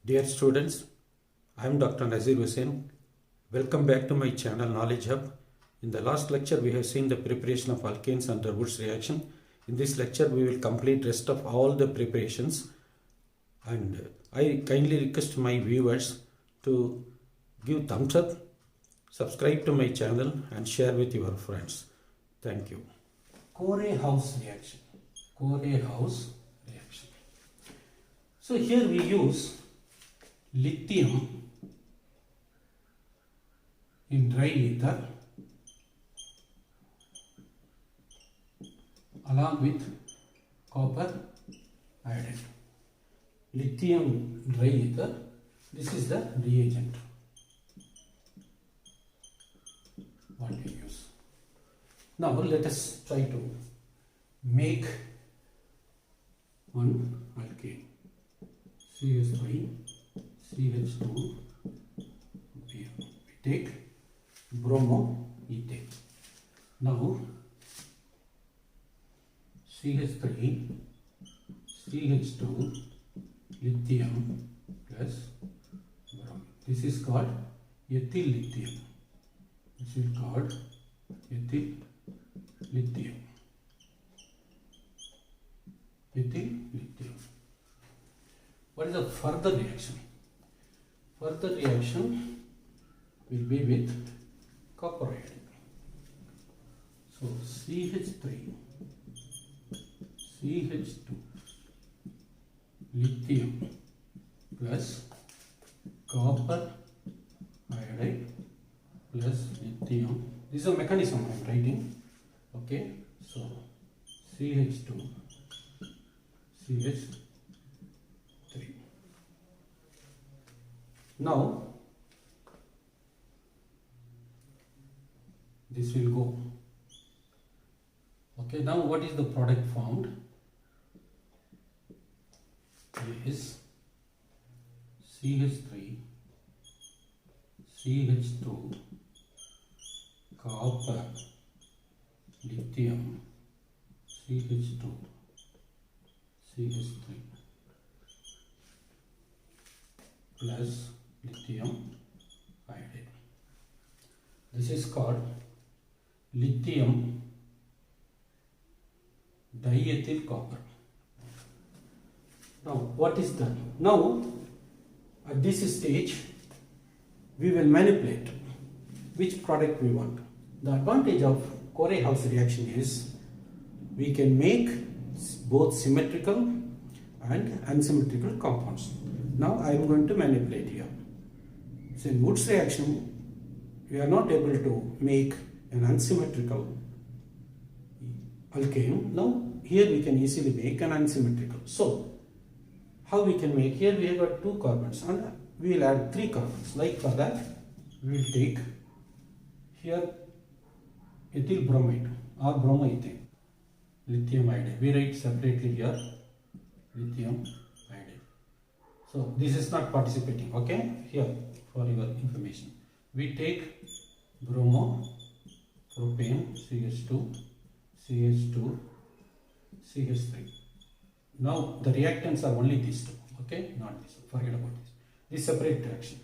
Dear students, I am Dr.NH. Welcome back to my channel Knowledge Hub. In the last lecture, we have seen the preparation of alkanes under Wood's reaction. In this lecture, we will complete rest of all the preparations. And I kindly request my viewers to give thumbs up, subscribe to my channel and share with your friends. Thank you. Core-House reaction. Core-House reaction. So here we use lithium in dry ether along with copper iodide. Lithium dry ether, this is the reagent what we use. Now let us try to make one alkane. CH3 CH2 we take bromoethane. Now CH3 CH2 lithium plus bromine. This is called ethyl lithium. This is called ethyl lithium. Ethyl lithium. What is the further reaction? Further reaction will be with copper iodide. So CH3 CH2 lithium plus copper iodide plus lithium. This is a mechanism I am writing. Okay, so CH2 CH3. Now this will go. Okay, now what is the product formed? Is CH3 CH2 copper lithium CH2 CH3 plus lithium iodide. This is called lithium diethyl copper. Now what is done? Now at this stage we will manipulate which product we want. The advantage of Core-House reaction is we can make both symmetrical and unsymmetrical compounds. Now I am going to manipulate here. So in Wood's reaction we are not able to make an unsymmetrical alkane. Now here we can easily make an unsymmetrical. So how we can make? Here we have got 2 carbons and we will add 3 carbons. Like for that we will take here ethyl bromide or bromoethane, lithium iodide. We write separately here lithium iodide. So this is not participating. Okay, here for your information we take bromo, propane, CH2, CH2, CH3. Now the reactants are only these two. Okay, not this. Forget about this. This separate reaction.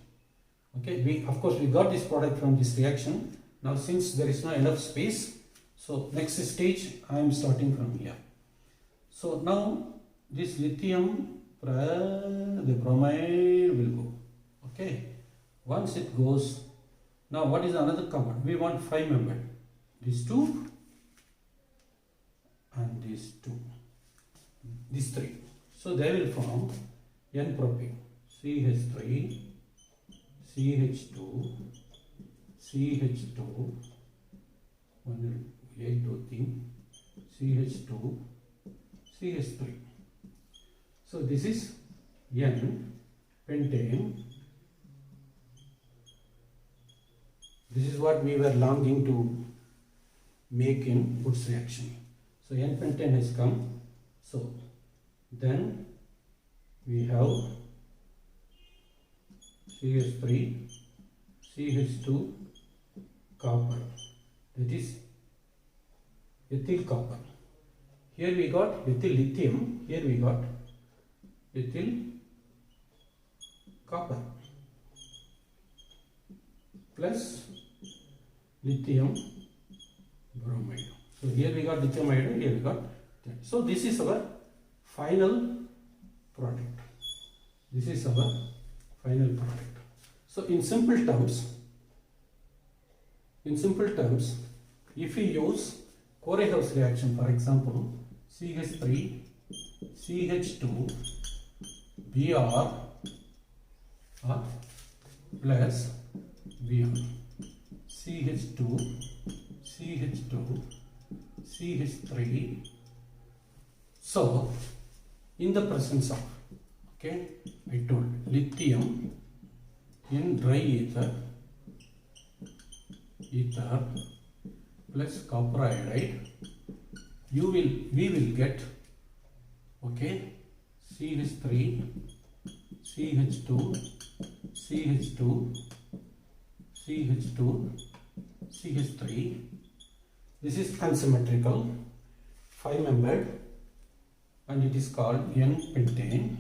Okay, we of course we got this product from this reaction. Now since there is no enough space, so next stage I am starting from here. So now this lithium, the bromide will go. Okay, once it goes, now what is another compound? We want 5 membered. These 2 and these 2. These 3. So they will form N-propane. CH3, CH2, CH2, 1, 8, 2, 3, CH2, CH3. So this is N-pentane. This is what we were longing to make in Wood's reaction. So N-pentane has come. So then we have CH3, CH2, copper, that is ethyl copper. Here we got ethyl lithium, here we got ethyl copper plus lithium bromide. So here we got lithium iodide, here we got that. So this is our final product. This is our final product. So in simple terms, if we use Corey-House reaction, for example, CH3, CH2, Br plus Br, CH2, CH2, CH3. So, in the presence of, okay, I told lithium in dry ether plus copper iodide, we will get, okay, CH3, CH2, CH2, CH2, CH3. This is unsymmetrical, 5-membered, and it is called N-pentane.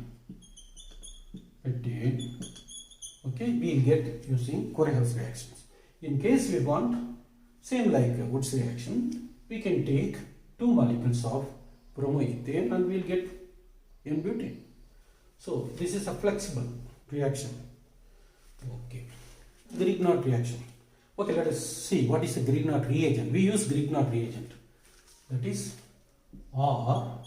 Okay, we will get using Corey-House reactions. In case we want, same like Wood's reaction, we can take 2 molecules of bromoethane and we will get N-butane. So this is a flexible reaction. Okay, Grignard reaction. Okay, let us see what is a Grignard reagent. We use Grignard reagent, that is RMgX.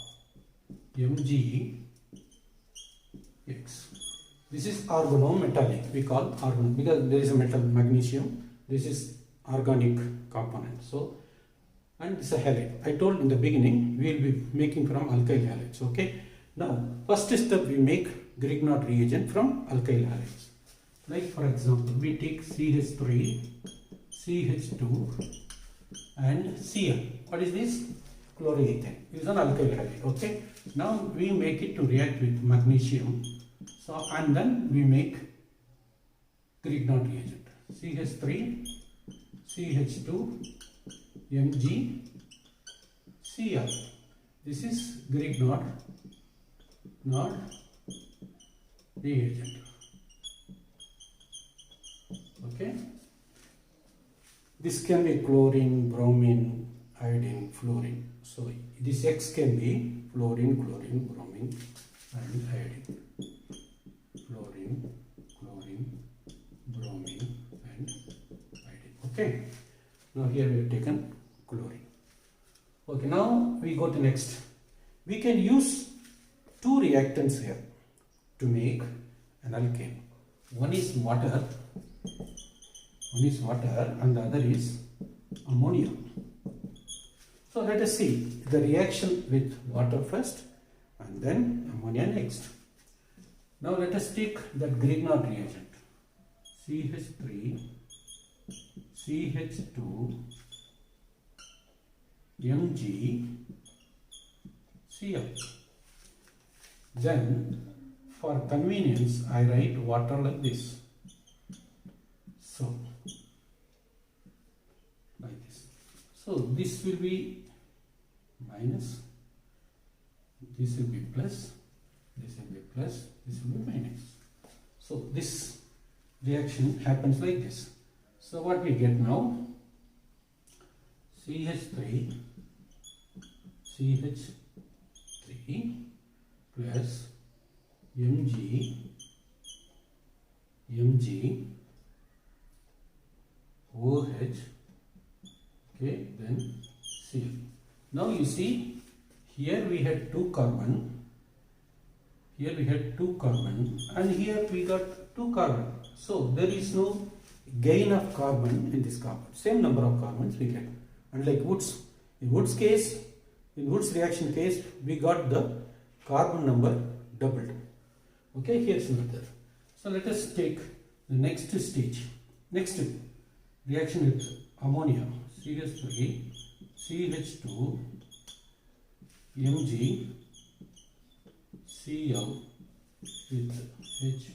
This is organometallic. We call organ because there is a metal magnesium. This is organic component. So, and this is a halide. I told in the beginning we will be making from alkyl halides. Okay. Now, first step we make Grignard reagent from alkyl halides. Like for example, we take CH3, CH2, and Cl. What is this? Chloroethane. This is an alkyl halide. Okay. Now we make it to react with magnesium. So, and then we make Grignard reagent. CH3, CH2, Mg, Cl. This is Grignard reagent. Okay. This can be chlorine, bromine, iodine, fluorine. So this X can be fluorine, chlorine, bromine, and iodine. Fluorine, bromine, and iodine. Okay. Now here we have taken chlorine. Okay. Now we go to next. We can use 2 reactants here to make an alkane. One is water and the other is ammonia. So let us see the reaction with water first and then ammonia next. Now let us take that Grignard reagent. CH3, CH2, Mg, Cl. Then for convenience I write water like this. So like this. So this will be minus, this will be plus, this will be plus, this will be minus. So this reaction happens like this. So what we get now? CH3 plus Mg OH, okay, then Cl. Now you see here we had 2 carbon, here we had 2 carbon, and here we got 2 carbon. So there is no gain of carbon in this carbon. Same number of carbons we get. Unlike Wood's, in Wood's case, in Wood's reaction case, we got the carbon number doubled. Okay, here's another. So let us take the next stage. Next reaction with ammonia. CH3, CH2, Mg, Cl with H.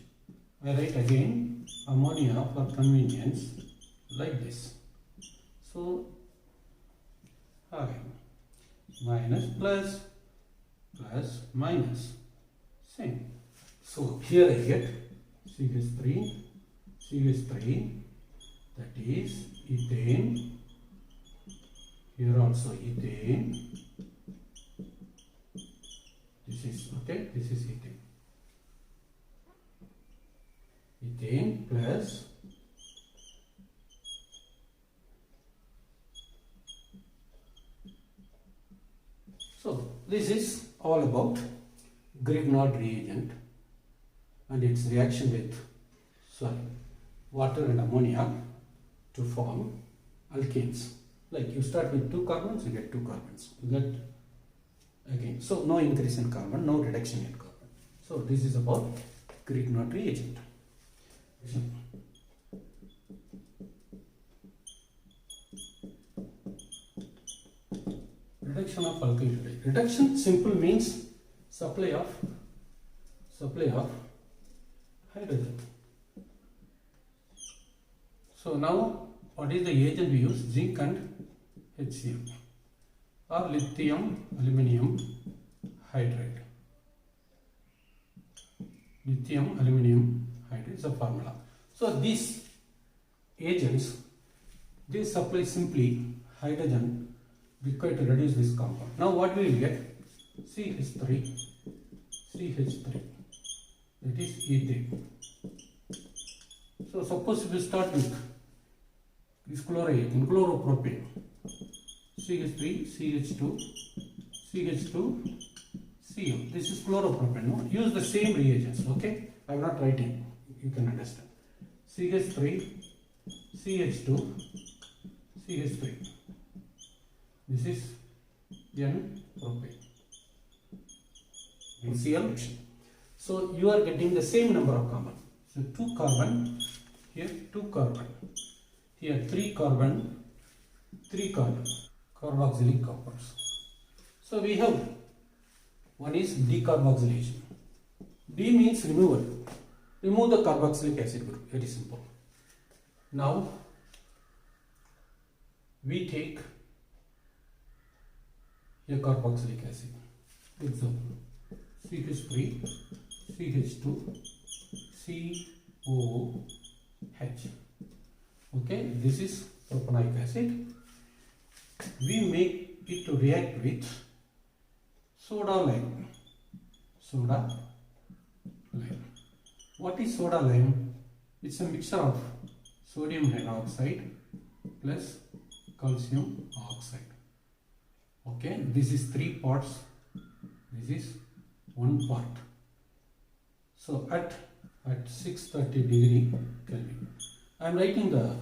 I write again ammonia for convenience like this. So minus plus minus same. So here I get CH3, CH3, that is ethane. Here also ethane. This is okay. This is ethane. Ethane plus so this is all about Grignard reagent and its reaction with water and ammonia to form alkanes. Like you start with 2 carbons, you get 2 carbons. You get again. So no increase in carbon, no reduction in carbon. So this is about Grignard reagent. Reduction of alkyl. Reduction simple means supply of hydrogen. So now what is the agent we use? Zinc and HCl or lithium aluminium hydride. Lithium aluminium hydride is a formula. So these agents, they supply simply hydrogen required to reduce this compound. Now what we will get? CH3, that is ethane. So suppose we start with this chloroethane, chloropropane, CH3, CH2, CH2, Cl. This is chloropropane. No? Use the same reagents. Okay, I am not writing. You can understand. CH3, CH2, CH3. This is N-propane. Cl. So you are getting the same number of carbon. So 2 carbon, here 2 carbon, here 3 carbon, 3 carbon, carboxylic compounds. So we have one is decarboxylation. D means removal. Remove the carboxylic acid group. Very simple. Now we take a carboxylic acid. Example: CH3, CH2, COOH. Okay, this is propanoic acid. We make it to react with soda lime. Soda lime. What is soda lime? It's a mixture of sodium hydroxide plus calcium oxide. Okay, this is 3 parts. This is 1 part. So at 630 degree Kelvin, I am writing the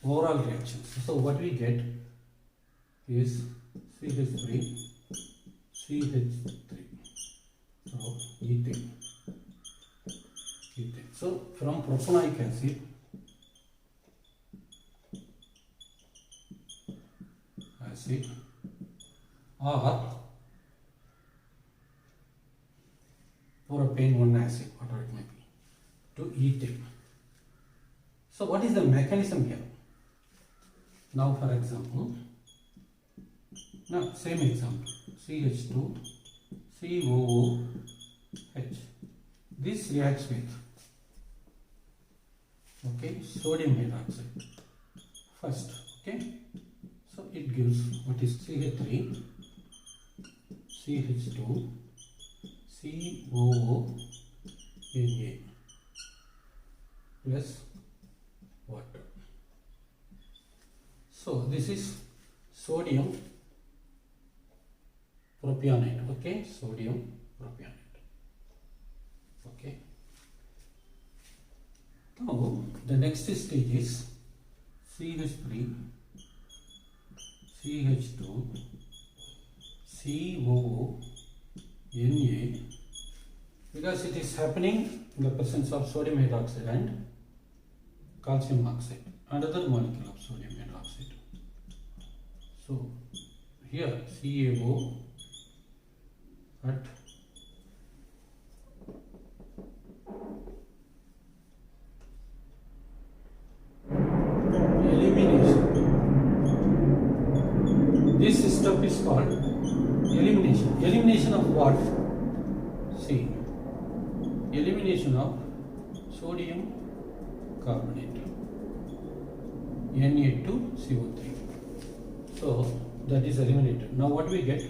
overall reactions. So what we get is CH3, CH3. So ethane. So from propanoic acid, or propane 1 acid, whatever it may be, to ethane. So what is the mechanism here? Now for example, same example, CH2, COOH. This reacts with sodium hydroxide first. Okay, so it gives what is CH3, CH2, COONA plus water. So this is sodium propionate. Okay, sodium propionate. Okay. Now the next stage is CH3, CH2, COONA, because it is happening in the presence of sodium hydroxide and calcium oxide, another molecule of sodium hydroxide. So here CaO at elimination. This step is called elimination. Elimination of what? See, elimination of sodium carbonate, Na2CO3. So that is eliminated. Now what do we get?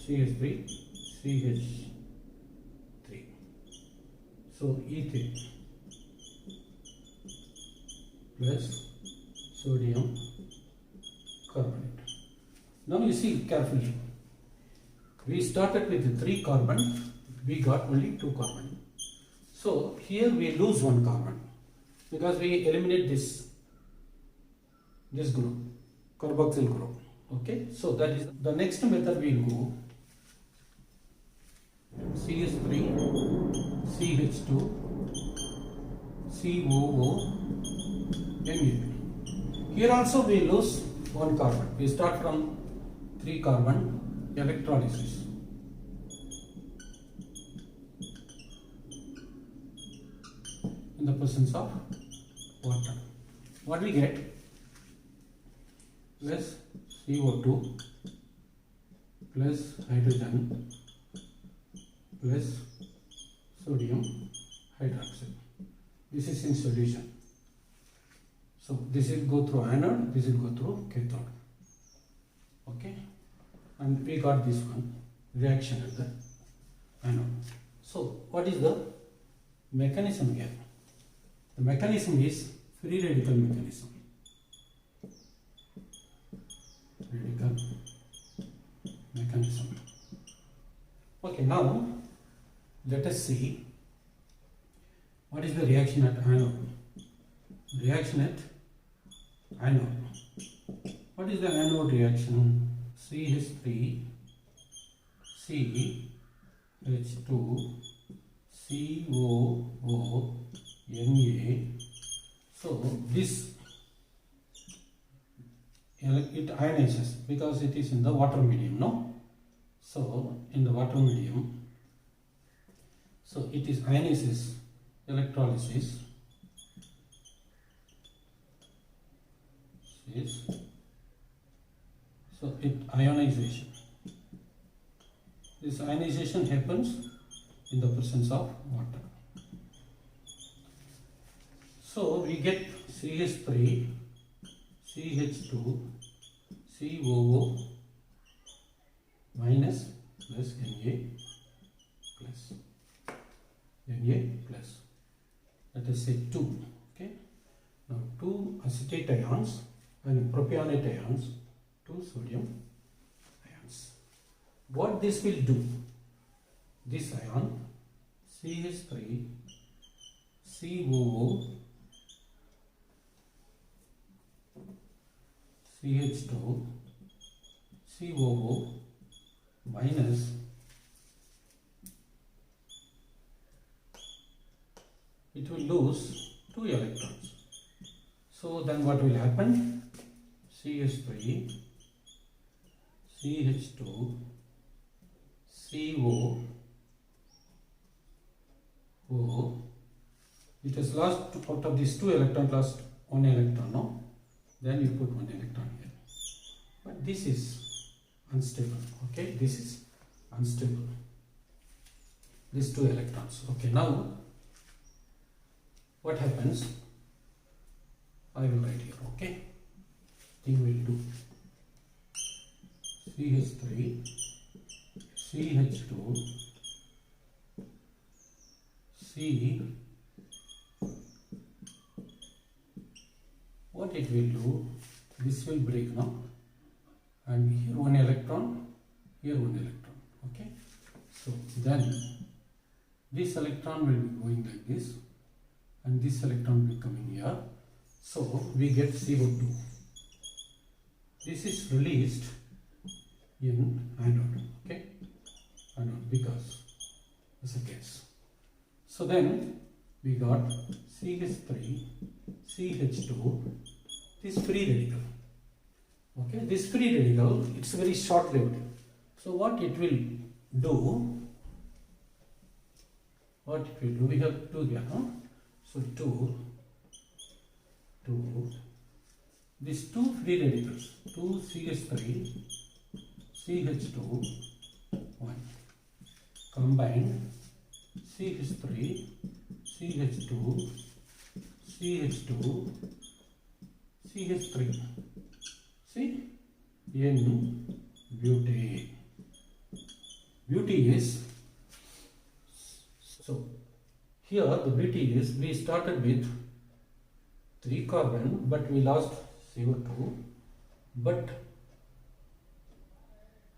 CH3, CH3. So ethane plus sodium carbonate. Now you see carefully. We started with 3 carbon, we got only 2 carbon. So here we lose 1 carbon because we eliminate this group, carboxyl group. Okay, so that is the next method. We will go CH3, CH2, COO, NEET. Here also we lose 1 carbon. We start from 3 carbon, electrolysis. In the presence of water. What we get? Plus CO2 plus hydrogen plus sodium hydroxide. This is in solution. So this will go through anode, this will go through cathode. Okay, and we got this one reaction at the anode. So what is the mechanism here? The mechanism is free radical mechanism. Radical mechanism. Okay, now let us see what is the reaction at anode. Reaction at anode. What is the anode reaction? CH3, CH2, COO, Na. So this it ionizes because it is in the water medium, no? So in the water medium, so it is ionizes, electrolysis. So it ionization. This ionization happens in the presence of water. So we get CH3, CH2, COO minus plus Na plus. Na plus. Let us say 2. Okay. Now 2 acetate ions and propionate ions, 2 sodium ions. What this will do? This ion CH3, COO, CH2, COO minus it will lose 2 electrons. So then what will happen? CH3, CH2, CO, O. It has lost out of these 2 electrons, lost 1 electron, no? Then you put 1 electron here. But this is unstable, okay? This is unstable. These 2 electrons. Okay, now what happens? I will write here, okay? Thing will do CH3, CH2, C. What it will do? This will break now, and here 1 electron, here 1 electron. Okay. So then this electron will be going like this, and this electron will be coming here. So we get CO2. This is released in anode, okay? Anode, because as a gas. So then we got CH3, CH2, this free radical. Okay, this free radical, it's very short-lived. So what it will do? We have 2 here, huh? So 2. These 2 free radicals, 2 CH3, CH2, 1, combined CH3, CH2, CH2, CH3. See? N butane. Beauty is, so here the beauty is we started with 3 carbon but we lost CO2, but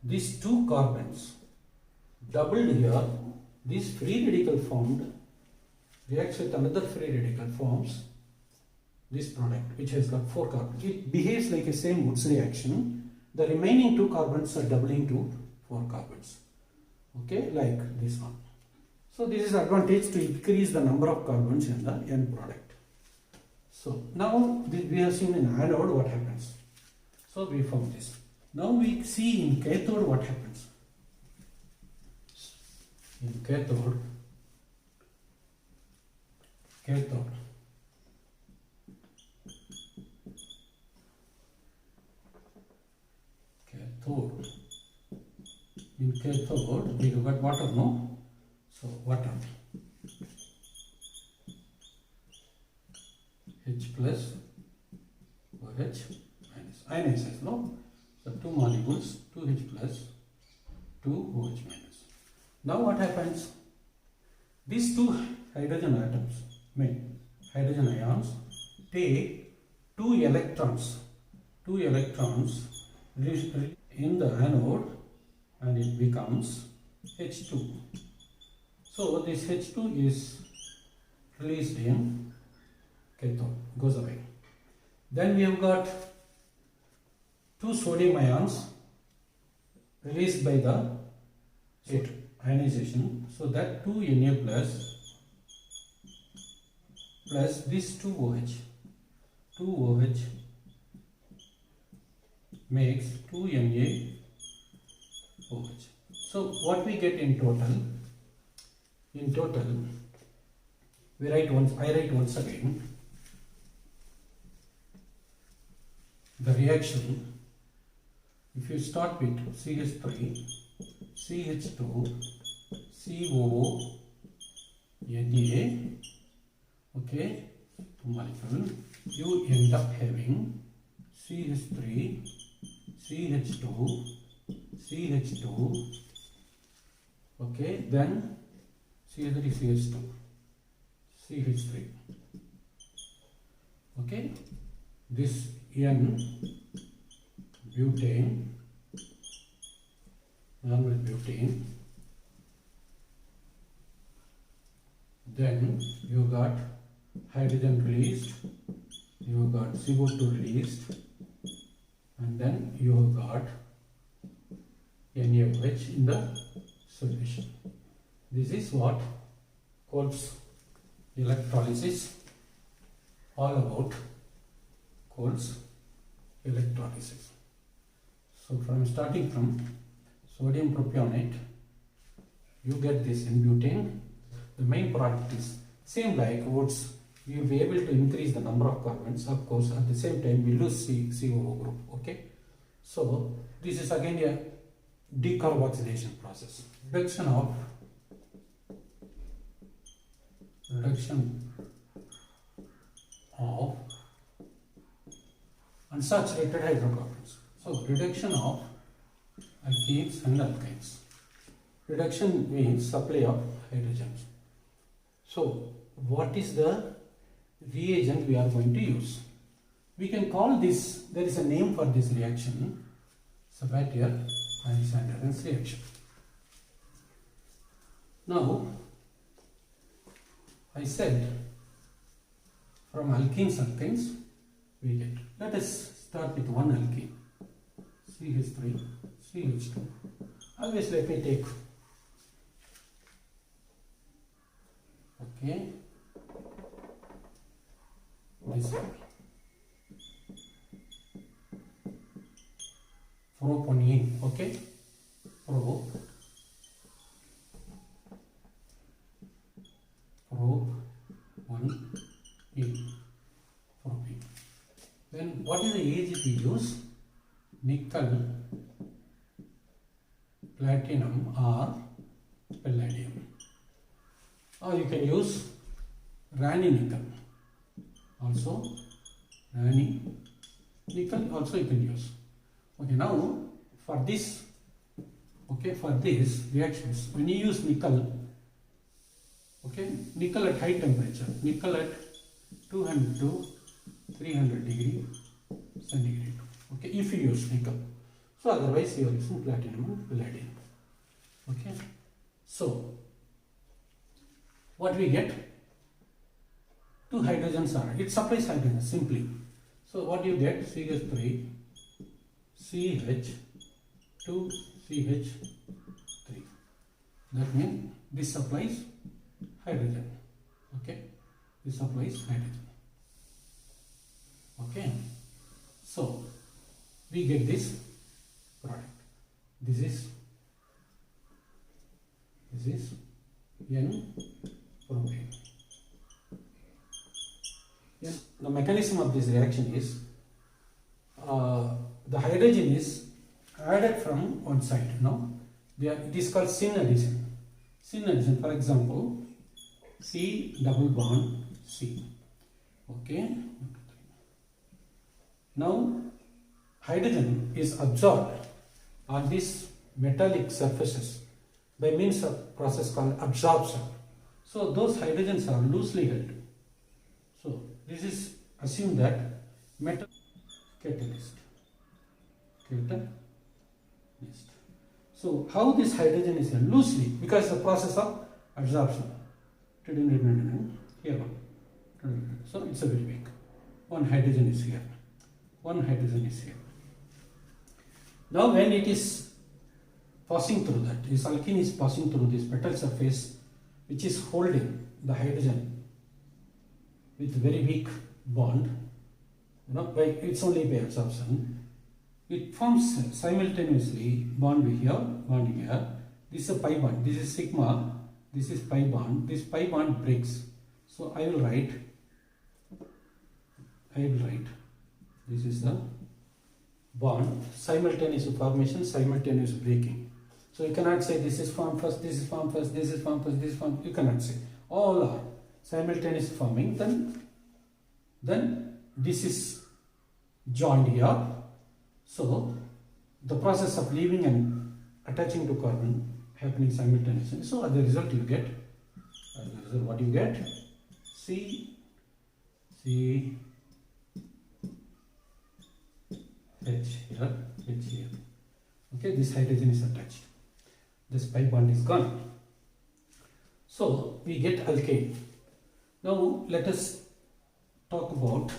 these 2 carbons doubled here, this free radical formed reacts with another free radical forms this product which has got 4 carbons. It behaves like a same Woods reaction. The remaining 2 carbons are doubling to 4 carbons. Okay, like this one. So this is advantage to increase the number of carbons in the end product. So now we have seen in anode what happens. So we found this. Now we see in cathode what happens. In cathode, in cathode we got water, no? So water, H plus OH minus, ionizes, no? So 2 molecules, 2H plus, 2 OH minus. Now what happens? These 2 hydrogen atoms, hydrogen ions, take 2 electrons in the anode and it becomes H2. So this H2 is released in cathode, goes away. Then we have got 2 sodium ions released by the ionization. So that 2 Na plus this 2 OH makes 2 NaOH. So what we get in total, I write once again the reaction. If you start with CH3, CH2, COO, Na, okay, molecule, you end up having CH3, CH2, CH2, okay, then CH3, CH2, CH3, okay, this N butane, normal butane, then you got hydrogen released, you got CO2 released, and then you got NaOH in the solution. This is what Kolb's electrolysis all about. Kolb's electrolysis. So starting from sodium propionate, you get this in butane. The main product is same like Woods. We will be able to increase the number of carbons. Of course, at the same time we lose COO group. Okay. So this is again a decarboxylation process. Reduction of unsaturated hydrocarbons. So reduction of alkenes and alkynes. Reduction means supply of hydrogens. So what is the reagent we are going to use? We can call this, there is a name for this reaction, Sabatier-Alexander reaction. Now I said from alkenes we get. Let us start with one alkene, CH3, CH2. Always let me take, okay, this one. Proponene, okay, propene. Then what is the reagent we use? Nickel, platinum or palladium. Or you can use Rani nickel. Also Rani nickel also you can use. Okay, now for this, okay, for these reactions, when you use nickel, okay, nickel at high temperature, nickel at 200 to 300 degree centigrade. Okay, if you use nickel. So otherwise you are using platinum and palladium. Okay, so what we get? Two hydrogens are, it supplies hydrogen simply. So what you get? CH3, CH, 2 CH3. That means this supplies hydrogen. Okay, this supplies hydrogen. Okay, so we get this product. This is N propane. Yes, the mechanism of this reaction is the hydrogen is added from one side. No, it is called syn addition. Syn addition, for example, C double bond C. Okay. Now hydrogen is absorbed on these metallic surfaces by means of process called absorption. So those hydrogens are loosely held. So this is assume that metal catalyst. So how this hydrogen is held loosely because the process of absorption. Here one. So it's a very big. One hydrogen is here. One hydrogen is here. Now when it is passing through that, this alkene is passing through this metal surface which is holding the hydrogen with very weak bond, it's only by absorption. It forms simultaneously bond here. This is a pi bond. This is sigma. This is pi bond. This pi bond breaks. So I will write. This is the bond. Simultaneous formation, simultaneous breaking. So you cannot say this is formed first, this is formed first, this is formed first, this is formed. You cannot say. All are simultaneous forming. Then this is joined here. So the process of leaving and attaching to carbon happening simultaneously. So as a result you get, what you get? C H here. Okay, this hydrogen is attached. This pi bond is gone. So we get alkane. Now let us talk about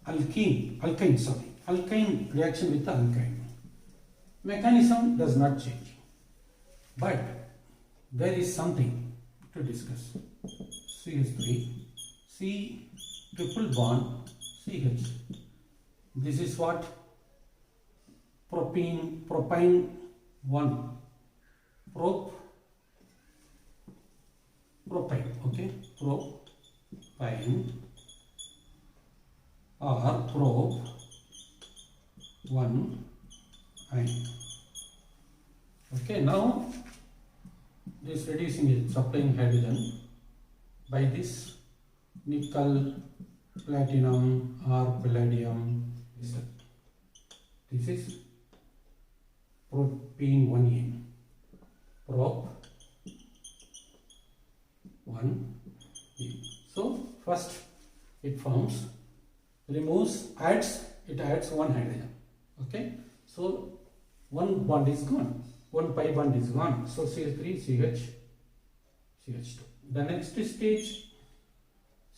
alkene reaction with the alkyne. Mechanism does not change, but there is something to discuss. CH3, C triple bond CH. This is what? Propane 1. Propane, okay? Propane or prop 1 ion. Okay, now this reducing is supplying hydrogen by this nickel, platinum or palladium. This is propane 1N. Prop 1N. So first it forms, removes, it adds one hydrogen. Okay, so one bond is gone, one pi bond is gone. So CH3, CH2. The next stage,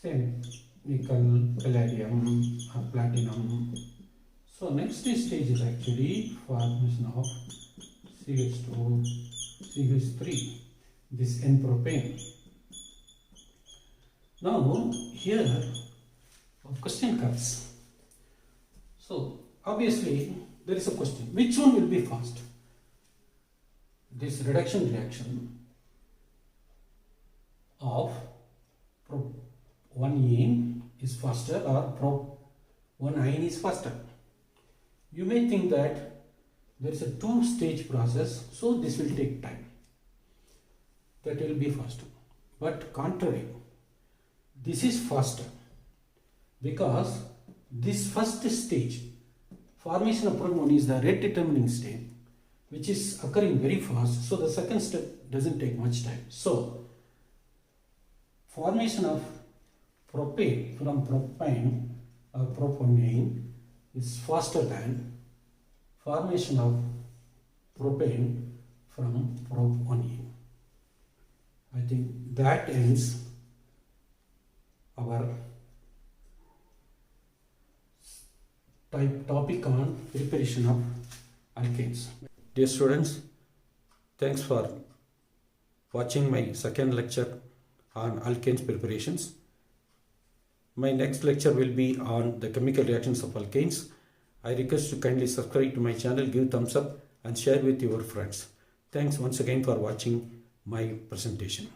same, nickel, palladium, or platinum. So next stage is actually formation of CH2, CH3, this N propane. Now here a question comes. So obviously there is a question, which one will be fast? This reduction reaction of prop 1N is faster or prop 1 ion is faster? You may think that there is a two-stage process, so this will take time. That will be faster. But contrary, this is faster because this first stage, formation of propane is the rate determining stage, which is occurring very fast. So the second step doesn't take much time. So formation of propane from propane or propionine is faster than formation of propane from propionine. I think that ends our topic on preparation of alkanes. Dear students, thanks for watching my second lecture on alkanes preparations. My next lecture will be on the chemical reactions of alkanes. I request you kindly subscribe to my channel, give thumbs up and share with your friends. Thanks once again for watching my presentation.